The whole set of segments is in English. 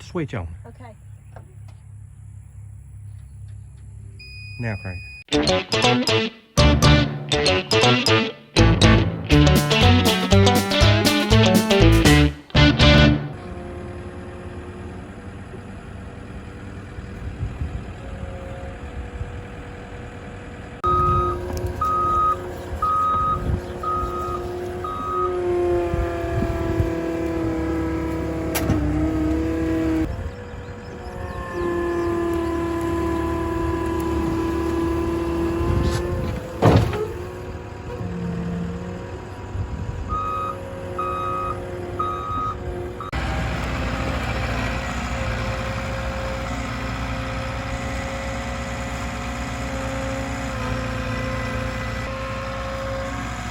Switch on. Okay. Now crank.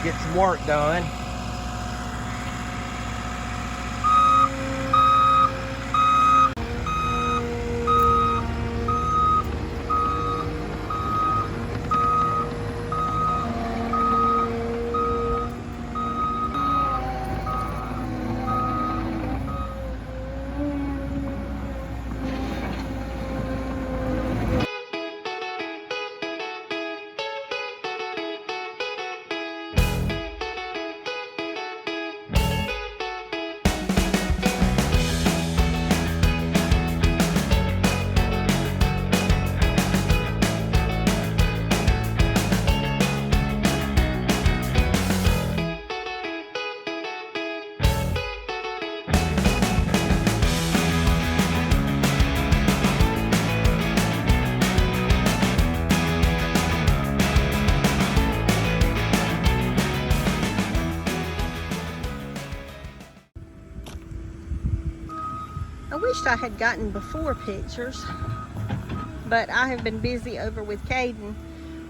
Get some work done. I wished I had gotten before pictures, but I have been busy over with Caden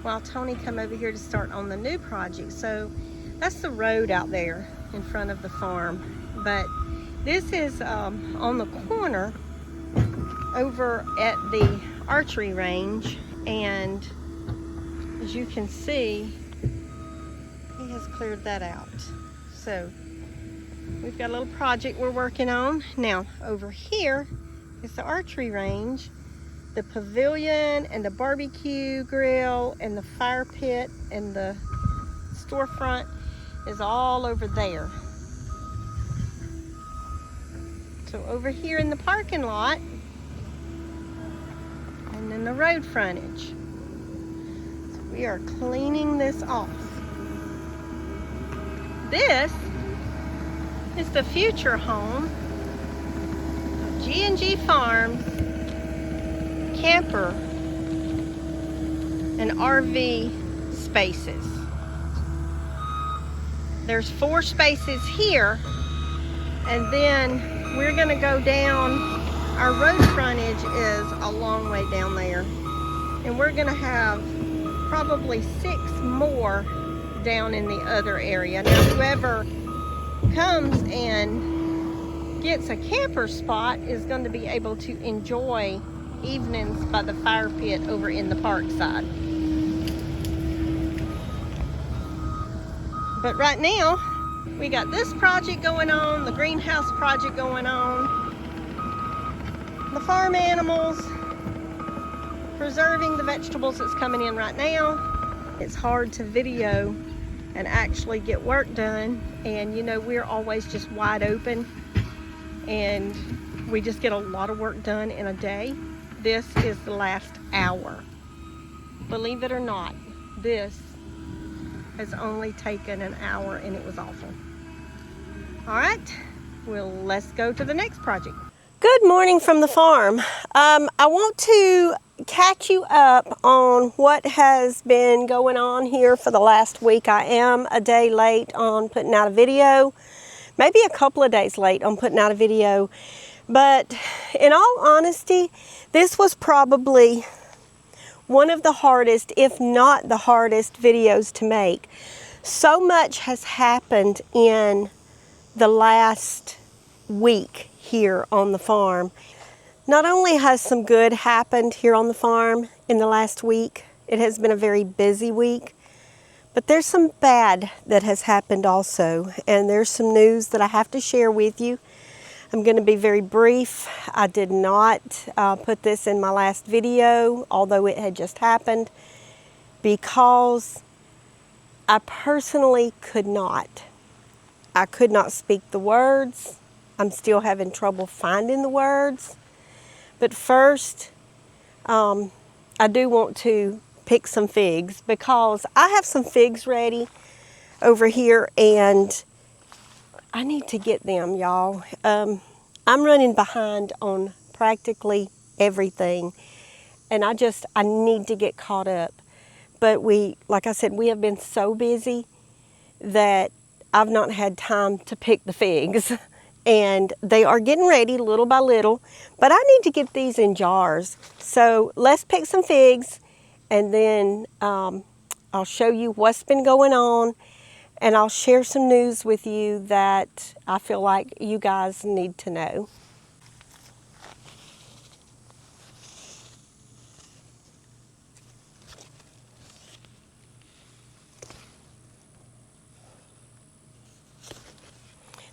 while Tony come over here to start on the new project. So that's the road out there in front of the farm. But this is on the corner over at the archery range, and as you can see, he has cleared that out. So we've got a little project we're working on. Now, over here is the archery range, the pavilion and the barbecue grill and the fire pit and the storefront is all over there. So over here in the parking lot, and then the road frontage. So we are cleaning this off. This is the future home of G&G Farms camper and RV spaces. There's 4 spaces here, and then we're gonna go down. Our road frontage is a long way down there, and we're gonna have probably 6 more down in the other area. Now, whoever comes and gets a camper spot is going to be able to enjoy evenings by the fire pit over in the park side. But right now we got this project going on, the greenhouse project going on, the farm animals, preserving the vegetables that's coming in right now. It's hard to video and actually get work done, and you know, we're always just wide open and we just get a lot of work done in a day. This is the last hour. Believe it or not, this has only taken an hour and it was awful. All right, well, let's go to the next project. Good morning from the farm. I want to catch you up on what has been going on here for the last week. I am a day late on putting out a video, maybe a couple of days late on putting out a video, but in all honesty, this was probably one of the hardest, if not the hardest, videos to make. So much has happened in the last week here on the farm. Not only has some good happened here on the farm in the last week, it has been a very busy week, but there's some bad that has happened also, and there's some news that I have to share with you. I'm going to be very brief. I did not put this in my last video, although it had just happened, because I personally could not. I could not speak the words. I'm still having trouble finding the words. But first, I do want to pick some figs because I have some figs ready over here and I need to get them, y'all. I'm running behind on practically everything and I need to get caught up. But like I said, we have been so busy that I've not had time to pick the figs. And they are getting ready little by little, but I need to get these in jars. So let's pick some figs and then I'll show you what's been going on and I'll share some news with you that I feel like you guys need to know.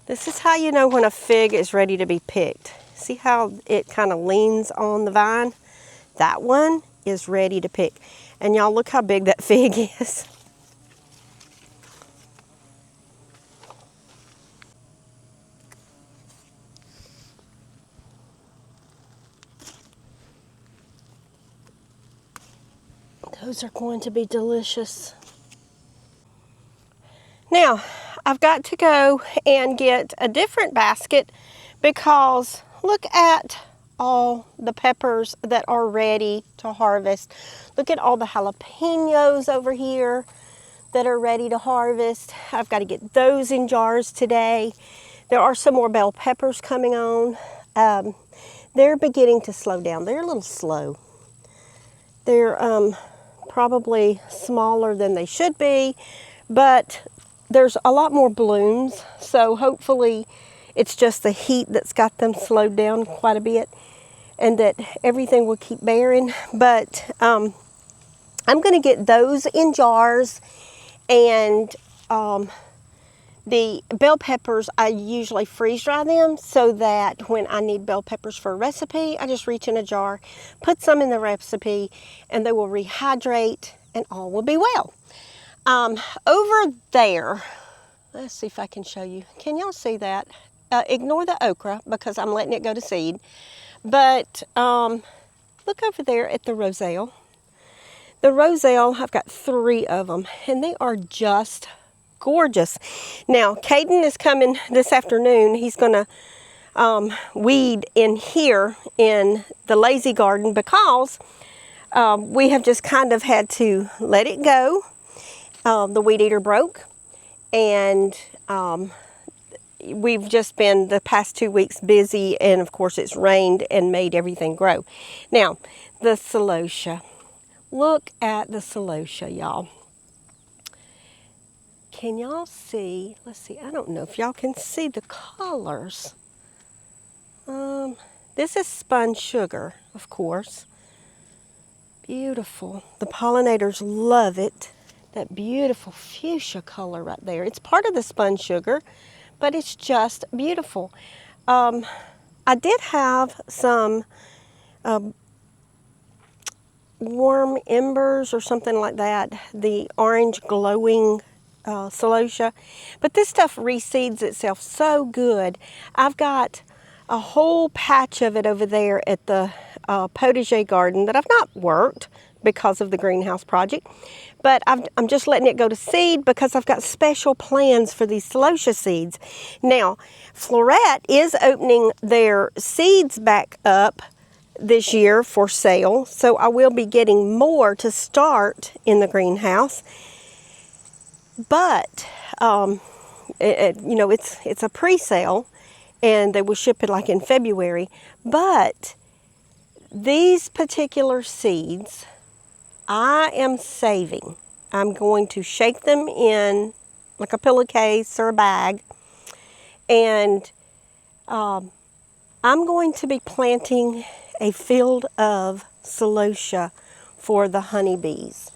This is how you know when a fig is ready to be picked. See how it kind of leans on the vine? That one is ready to pick. And y'all look how big that fig is. Those are going to be delicious. Now, I've got to go and get a different basket because look at all the peppers that are ready to harvest. Look at all the jalapenos over here that are ready to harvest. I've got to get those in jars today. There are some more bell peppers coming on. They're beginning to slow down. They're a little slow. They're probably smaller than they should be, but there's a lot more blooms, so hopefully it's just the heat that's got them slowed down quite a bit and that everything will keep bearing. But I'm going to get those in jars, and the bell peppers, I usually freeze dry them so that when I need bell peppers for a recipe, I just reach in a jar, put some in the recipe, and they will rehydrate and all will be well. Over there, let's see if I can show you. Can y'all see that? Ignore the okra because I'm letting it go to seed. But look over there at the roselle. The roselle, I've got 3 of them, and they are just gorgeous. Now, Caden is coming this afternoon. He's going to weed in here in the lazy garden because we have just kind of had to let it go. The weed eater broke, and we've just been the past 2 weeks busy, and of course it's rained and made everything grow. Now, the celosia. Look at the celosia, y'all. Can y'all see? Let's see, I don't know if y'all can see the colors. This is spun sugar, of course. Beautiful. The pollinators love it. That beautiful fuchsia color right there. It's part of the spun sugar, but it's just beautiful. I did have some warm embers or something like that, the orange glowing celosia, but this stuff reseeds itself so good. I've got a whole patch of it over there at the potager garden that I've not worked because of the greenhouse project, but I'm just letting it go to seed because I've got special plans for these celosia seeds. Now, Floret is opening their seeds back up this year for sale, so I will be getting more to start in the greenhouse. But you know, it's a pre-sale, and they will ship it like in February. But these particular seeds, I am saving. I'm going to shake them in like a pillowcase or a bag, and I'm going to be planting a field of celosia for the honeybees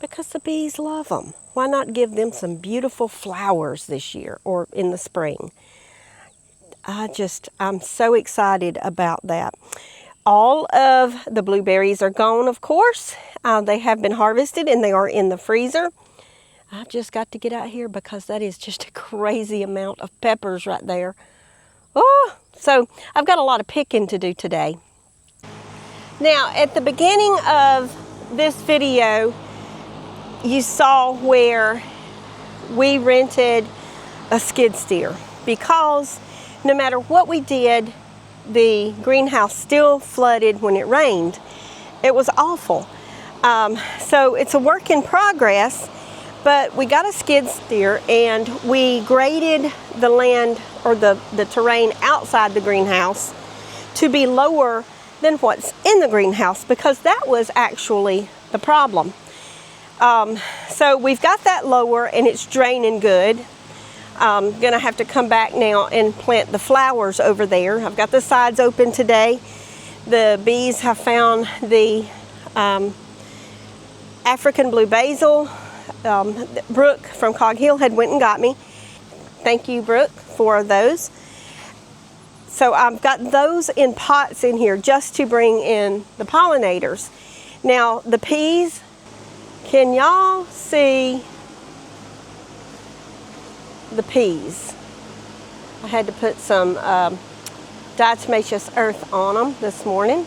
because the bees love them. Why not give them some beautiful flowers this year or in the spring? I'm so excited about that. All of the blueberries are gone, of course. They have been harvested and they are in the freezer. I've just got to get out here because that is just a crazy amount of peppers right there. Oh, so I've got a lot of picking to do today. Now, at the beginning of this video, you saw where we rented a skid steer because no matter what we did, the greenhouse still flooded when it rained. It was awful. So it's a work in progress, but we got a skid steer and we graded the land or the terrain outside the greenhouse to be lower than what's in the greenhouse because that was actually the problem. So we've got that lower and it's draining good. I'm gonna have to come back now and plant the flowers over there. I've got the sides open today. The bees have found the African blue basil. Brooke from Cog Hill had went and got me. Thank you, Brooke, for those. So I've got those in pots in here just to bring in the pollinators. Now the peas, can y'all see the peas? I had to put some diatomaceous earth on them this morning.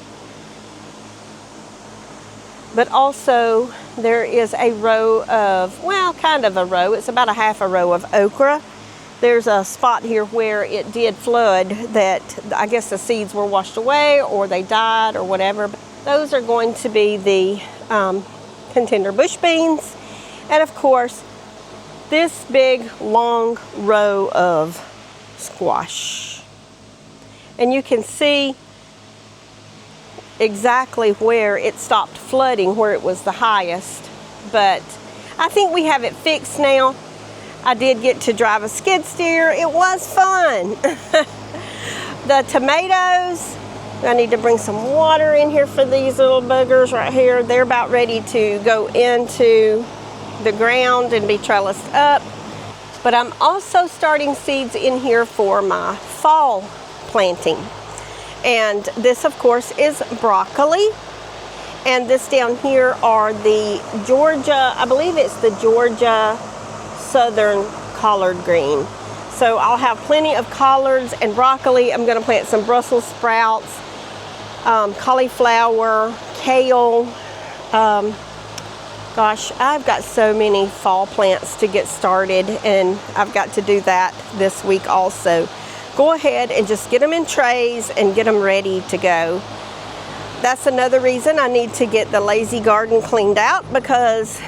But also there is a row of, well, kind of a row, it's about a half a row of okra. There's a spot here where it did flood that I guess the seeds were washed away or they died or whatever. But those are going to be the contender bush beans. And of course, this big long row of squash. And you can see exactly where it stopped flooding, where it was the highest. But I think we have it fixed now. I did get to drive a skid steer. It was fun. The tomatoes, I need to bring some water in here for these little buggers right here. They're about ready to go into the ground and be trellised up. But I'm also starting seeds in here for my fall planting. And this, of course, is broccoli. And this down here are the Georgia, I believe it's the Georgia Southern collard green. So I'll have plenty of collards and broccoli. I'm going to plant some Brussels sprouts, cauliflower, kale. Gosh, I've got so many fall plants to get started, and I've got to do that this week also. Go ahead and just get them in trays and get them ready to go. That's another reason I need to get the lazy garden cleaned out because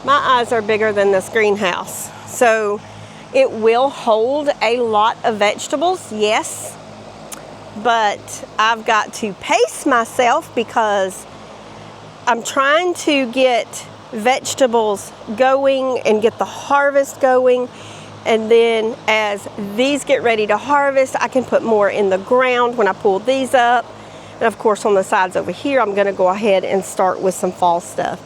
my eyes are bigger than this greenhouse. So it will hold a lot of vegetables, yes, but I've got to pace myself because I'm trying to get vegetables going and get the harvest going. And then as these get ready to harvest, I can put more in the ground when I pull these up. And of course on the sides over here, I'm gonna go ahead and start with some fall stuff.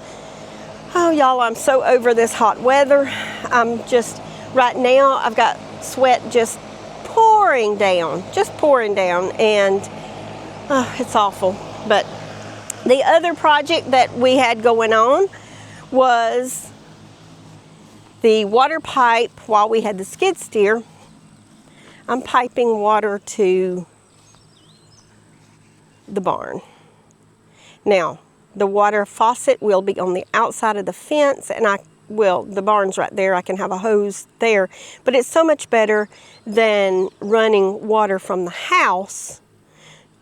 Oh y'all, I'm so over this hot weather. I'm just, right now, I've got sweat just pouring down, and it's awful. But the other project that we had going on was the water pipe. While we had the skid steer, I'm piping water to the barn. Now, the water faucet will be on the outside of the fence, and the barn's right there. I can have a hose there, but it's so much better than running water from the house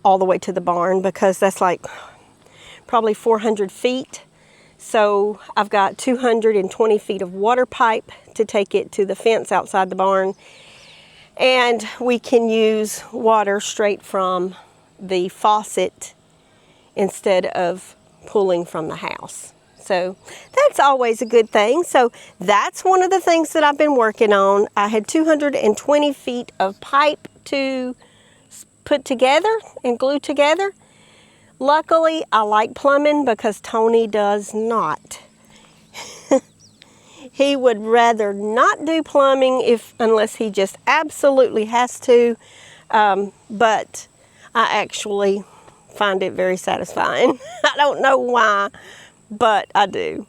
all the way to the barn because that's like probably 400 feet. So I've got 220 feet of water pipe to take it to the fence outside the barn. And we can use water straight from the faucet instead of pulling from the house. So that's always a good thing. So that's one of the things that I've been working on. I had 220 feet of pipe to put together and glue together. Luckily, I like plumbing because Tony does not. He would rather not do plumbing unless he just absolutely has to. But I actually find it very satisfying. I don't know why, but I do.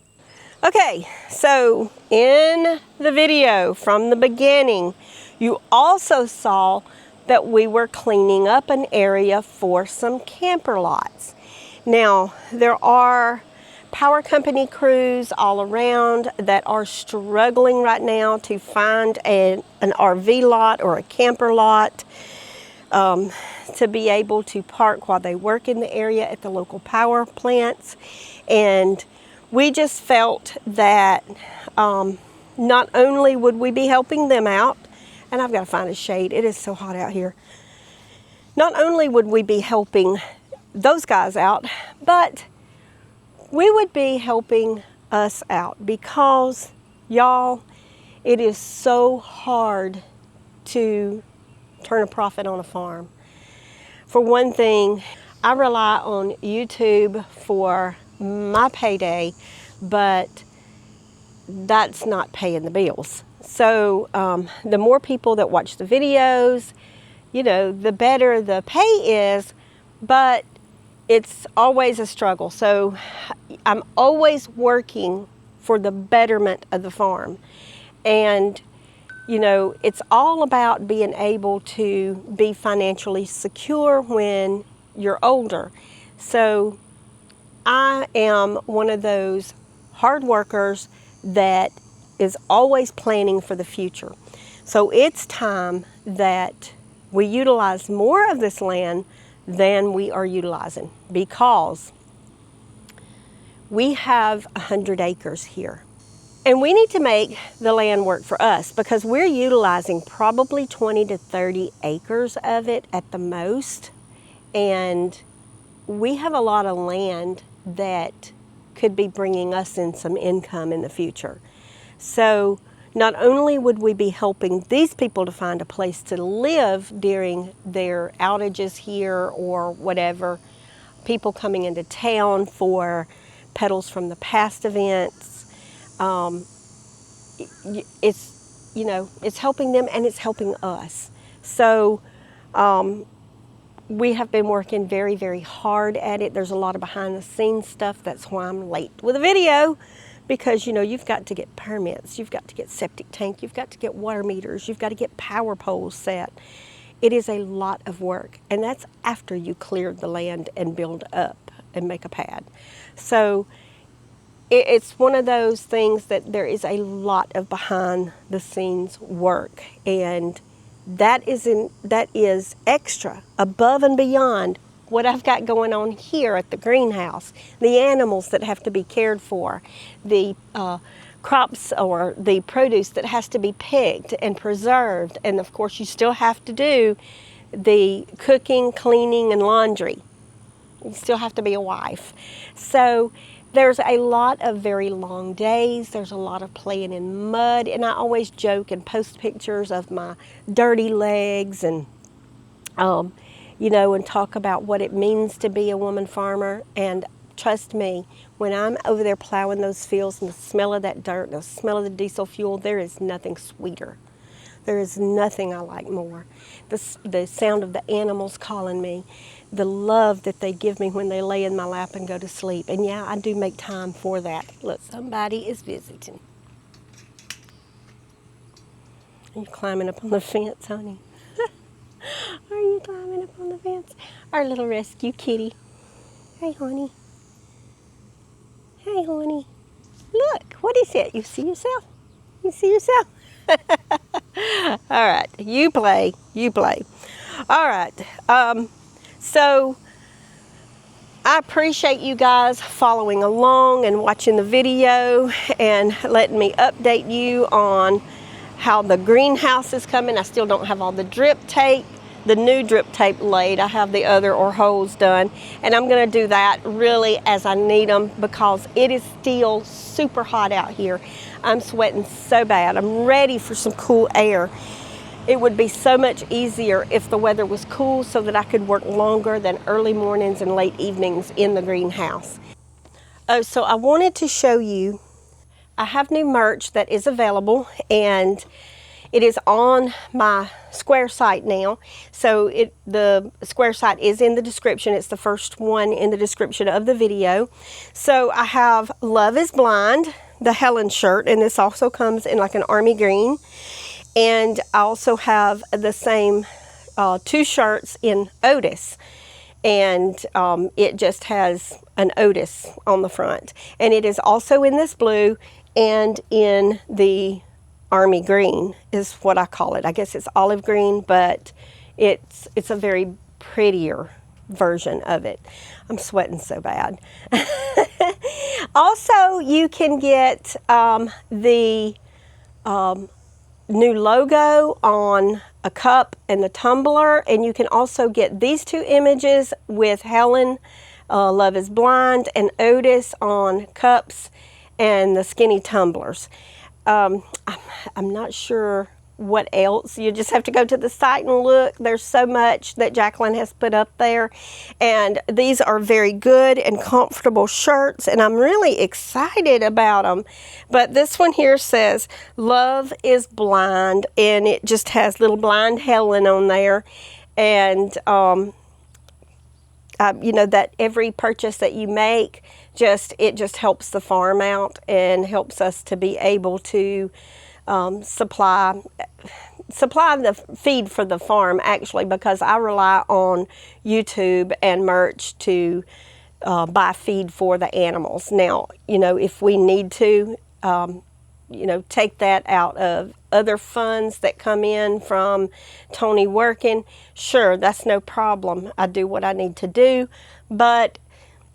Okay, so in the video from the beginning, you also saw that we were cleaning up an area for some camper lots. Now, there are power company crews all around that are struggling right now to find an RV lot or a camper lot to be able to park while they work in the area at the local power plants. And we just felt that not only would we be helping them out, and I've got to find a shade, it is so hot out here. Not only would we be helping those guys out, but we would be helping us out, because y'all, it is so hard to turn a profit on a farm. For one thing, I rely on YouTube for my payday, but that's not paying the bills. So the more people that watch the videos, you know, the better the pay is, but it's always a struggle. So I'm always working for the betterment of the farm. And, you know, it's all about being able to be financially secure when you're older. So I am one of those hard workers that is always planning for the future. So it's time that we utilize more of this land than we are utilizing, because we have 100 acres here. And we need to make the land work for us, because we're utilizing probably 20 to 30 acres of it at the most. And we have a lot of land that could be bringing us in some income in the future. So not only would we be helping these people to find a place to live during their outages here or whatever, people coming into town for Petals from the Past events, it's, you know, it's helping them and it's helping us. So we have been working very, very hard at it. There's a lot of behind the scenes stuff. That's why I'm late with a video. Because, you know, you've got to get permits, you've got to get septic tank, you've got to get water meters, you've got to get power poles set. It is a lot of work, and that's after you clear the land and build up and make a pad. So it's one of those things that there is a lot of behind the scenes work, and that is extra, above and beyond what I've got going on here at the greenhouse. The animals that have to be cared for, the crops or the produce that has to be picked and preserved, and of course you still have to do the cooking, cleaning, and laundry. You still have to be a wife. So there's a lot of very long days. There's a lot of playing in mud, and I always joke and post pictures of my dirty legs and you know, and talk about what it means to be a woman farmer. And trust me, when I'm over there plowing those fields and the smell of that dirt and the smell of the diesel fuel, there is nothing sweeter. There is nothing I like more. The sound of the animals calling me, the love that they give me when they lay in my lap and go to sleep. And yeah, I do make time for that. Look, somebody is visiting. Are you climbing up on the fence, honey? Are you climbing up on the fence? Our little rescue kitty. Hey, honey. Hey, honey. Look, what is it? You see yourself? You see yourself? All right, you play, you play. All right, so I appreciate you guys following along and watching the video and letting me update you on how the greenhouse is coming. I still don't have all the drip tape, the new drip tape laid. I have the other or holes done, and I'm gonna do that really as I need them, because it is still super hot out here. I'm sweating so bad. I'm ready for some cool air. It would be so much easier if the weather was cool so that I could work longer than early mornings and late evenings in the greenhouse. Oh, so I wanted to show you, I have new merch that is available, and It is on my Square site now. So the Square site is in the description. It's the first one in the description of the video. So I have Love is Blind, the Helen shirt, and this also comes in like an army green. And I also have the same 2 shirts in Otis. And it just has an Otis on the front. And it is also in this blue and in the army green is what I call it. I guess it's olive green, but it's a very prettier version of it. I'm sweating so bad. Also, you can get the new logo on a cup and the tumbler, and you can also get these 2 images with Helen, Love is Blind, and Otis on cups and the skinny tumblers. I'm not sure what else. You just have to go to the site and look. There's so much that Jacqueline has put up there, and these are very good and comfortable shirts, and I'm really excited about them. But this one here says Love is Blind, and it just has little blind Helen on there. And you know, that every purchase that you make, it just helps the farm out and helps us to be able to supply the feed for the farm, actually, because I rely on YouTube and merch to buy feed for the animals. Now, you know, if we need to, you know, take that out of other funds that come in from Tony working, sure, that's no problem. I do what I need to do, but,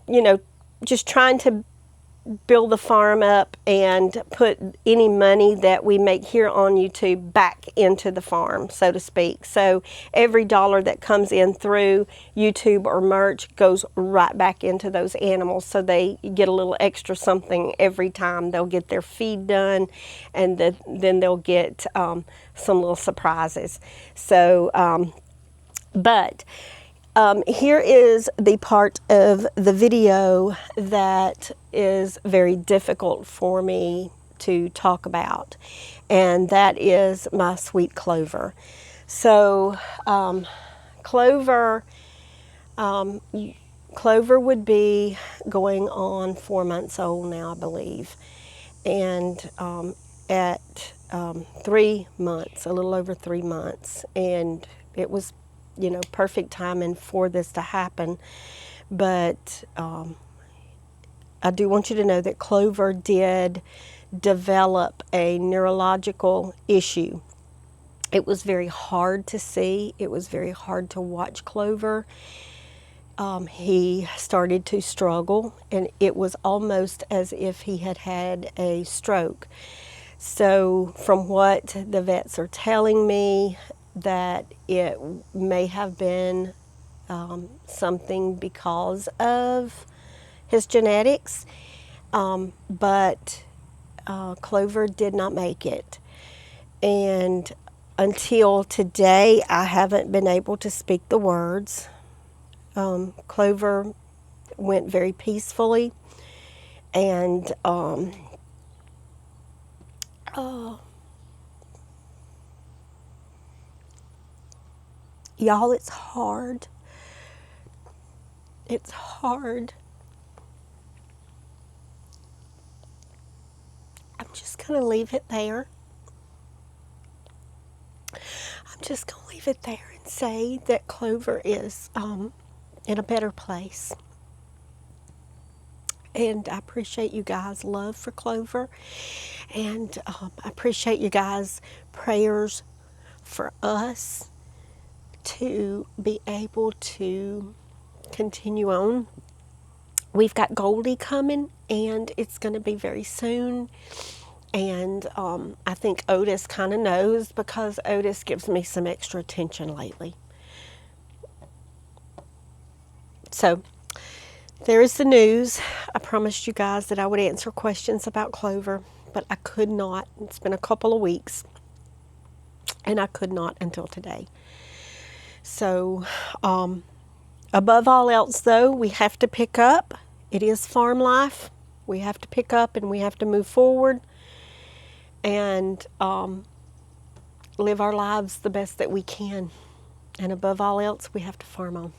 you know, just trying to build the farm up and put any money that we make here on YouTube back into the farm, so to speak. So every dollar that comes in through YouTube or merch goes right back into those animals, so they get a little extra something every time they'll get their feed done, and then they'll get some little surprises. So here is the part of the video that is very difficult for me to talk about, and that is my sweet Clover. So Clover would be going on 4 months old now, I believe, and at 3 months, a little over 3 months, and it was, you know, perfect timing for this to happen. But I do want you to know that Clover did develop a neurological issue. It was very hard to see. It was very hard to watch Clover. He started to struggle, and it was almost as if he had had a stroke. So from what the vets are telling me, that it may have been something because of his genetics, but Clover did not make it. And until today, I haven't been able to speak the words. Clover went very peacefully, and y'all, it's hard. It's hard. I'm just going to leave it there. I'm just going to leave it there and say that Clover is in a better place. And I appreciate you guys' love for Clover. And I appreciate you guys' prayers for us to be able to continue on. We've got Goldie coming, and it's going to be very soon. And I think Otis kind of knows, because Otis gives me some extra attention lately. So there is the news. I promised you guys that I would answer questions about Clover, but I could not. It's been a couple of weeks, and I could not until today. So, above all else, though, we have to pick up. It is farm life. We have to pick up, and we have to move forward. And live our lives the best that we can. And above all else, we have to farm on.